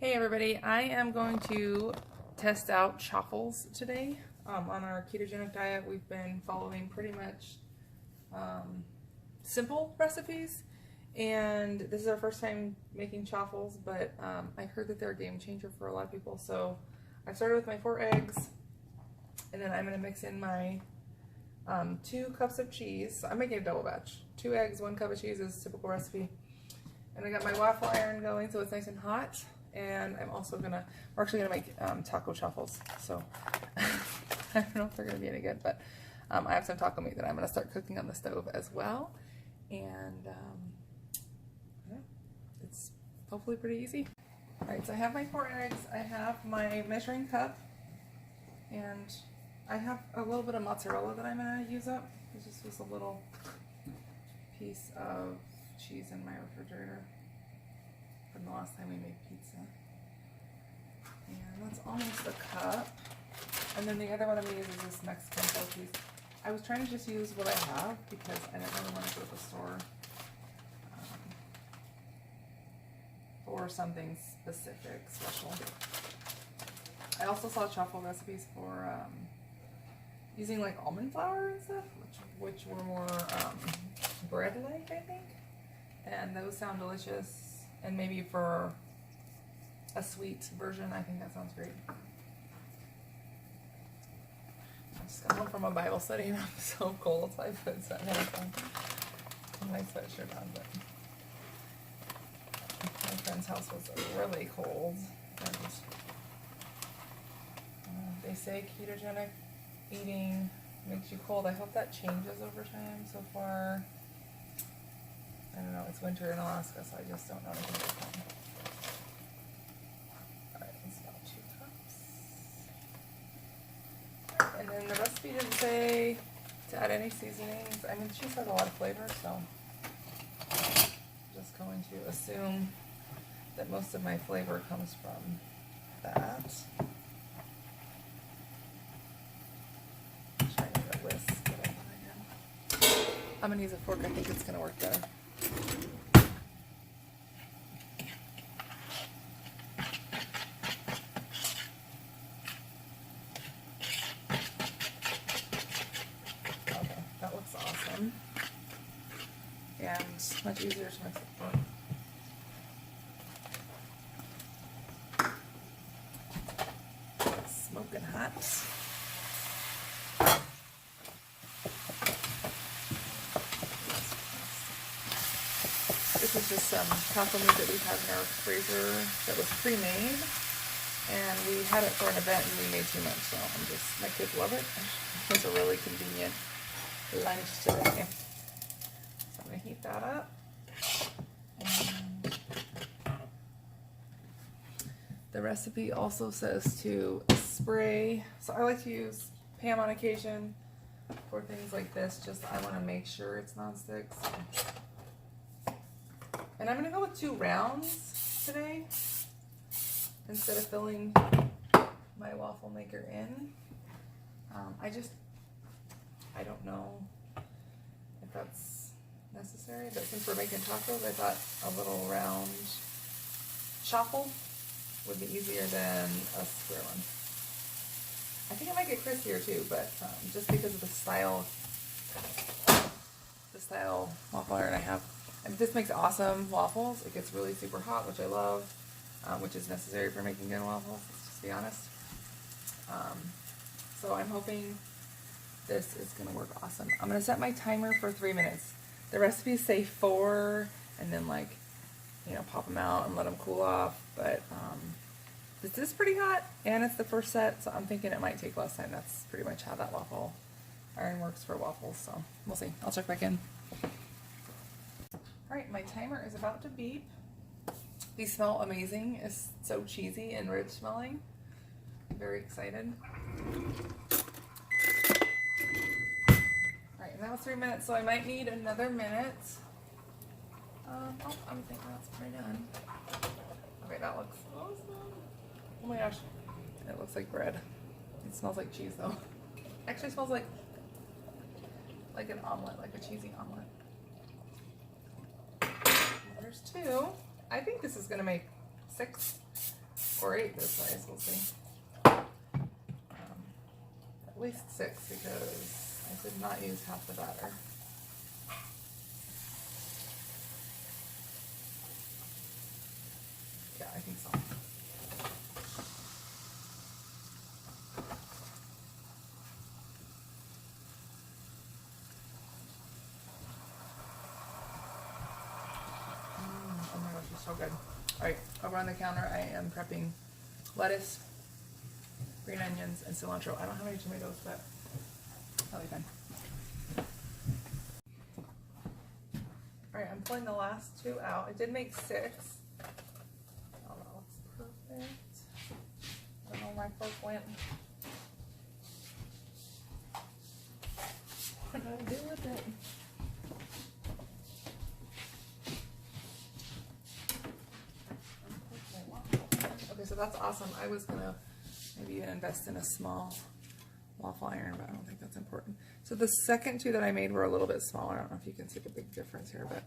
Hey everybody, I am going to test out chaffles today. On our ketogenic diet, we've been following pretty much simple recipes, and this is our first time making chaffles, but I heard that they're a game changer for a lot of people. So I started with my 4 eggs, and then I'm going to mix in my 2 cups of cheese. So I'm making a double batch. 2 eggs, 1 cup of cheese is a typical recipe. And I got my waffle iron going so it's nice and hot. And I'm also we're actually gonna make taco chaffles. So I don't know if they're gonna be any good, but I have some taco meat that I'm gonna start cooking on the stove as well. And yeah, it's hopefully pretty easy. All right, so I have my 4 eggs. I have my measuring cup, and I have a little bit of mozzarella that I'm gonna use up. This just was a little piece of cheese in my refrigerator from the last time we made pizza. And that's almost a cup. And then the other one I'm going to use is this Mexican shell cheese. I was trying to just use what I have because I didn't really want to go to the store for something specific, special. I also saw chaffle recipes for using like almond flour and stuff, which were more bread-like, I think. And those sound delicious. And maybe for a sweet version, I think that sounds great. I just got home from a Bible study and I'm so cold, so I put something on my sweatshirt on. But my friend's house was really cold, and they say ketogenic eating makes you cold. I hope that changes over time. So far, I don't know, it's winter in Alaska, so I just don't know anything about that. Alright, that's about 2 cups. And then the recipe didn't say to add any seasonings. I mean, cheese has a lot of flavor, so I'm just going to assume that most of my flavor comes from that. I'm trying to get a whisk, but I don't know. I'm going to use a fork. I think it's going to work better. Okay, that looks awesome. And much easier to mix it for. Smoking hot. This is just some taco meat that we had in our freezer that was pre-made, and we had it for an event and we made too much, so my kids love it. It's a really convenient lunch today. So I'm gonna heat that up. And the recipe also says to spray, so I like to use Pam on occasion for things like this, just I wanna make sure it's nonstick. So. And I'm going to go with 2 rounds today instead of filling my waffle maker in. I don't know if that's necessary, but since we're making tacos, I thought a little round chaffle would be easier than a square one. I think it might get crispier too, but just because of the style waffle iron I have. And this makes awesome waffles. It gets really super hot, which I love, which is necessary for making good waffles, let's just be honest. So I'm hoping this is going to work awesome. I'm going to set my timer for 3 minutes. The recipes say 4, and then pop them out and let them cool off. But this is pretty hot, and it's the first set, so I'm thinking it might take less time. That's pretty much how that waffle iron works for waffles, so we'll see. I'll check back in. Alright, my timer is about to beep. These smell amazing. It's so cheesy and rich smelling. I'm very excited. Alright, and that was 3 minutes, so I might need another minute. I'm thinking that's pretty done. Okay, that looks awesome. Oh my gosh. It looks like bread. It smells like cheese though. Actually smells like an omelet, like a cheesy omelet. There's 2. I think this is going to make 6. or 8 this size, we'll see. At least 6 because I did not use half the batter. Yeah, I think so. Oh my gosh, it's so good. Alright, over on the counter I am prepping lettuce, green onions, and cilantro. I don't have any tomatoes, but that'll be fine. Alright, I'm pulling the last 2 out. I did make 6. Oh, that looks perfect. I don't know where my fork went. What do I do with it? Okay, so that's awesome. I was gonna maybe even invest in a small waffle iron, but I don't think that's important. So the second 2 that I made were a little bit smaller. I don't know if you can see the big difference here, but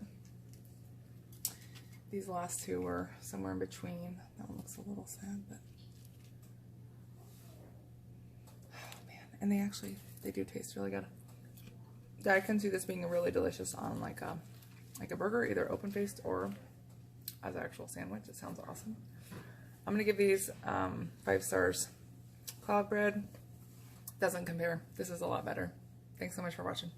these last 2 were somewhere in between. That one looks a little sad, but oh man, and they do taste really good. I can see this being really delicious on like a burger, either open faced or as an actual sandwich. It sounds awesome. I'm gonna give these 5 stars. Cloud bread doesn't compare. This is a lot better. Thanks so much for watching.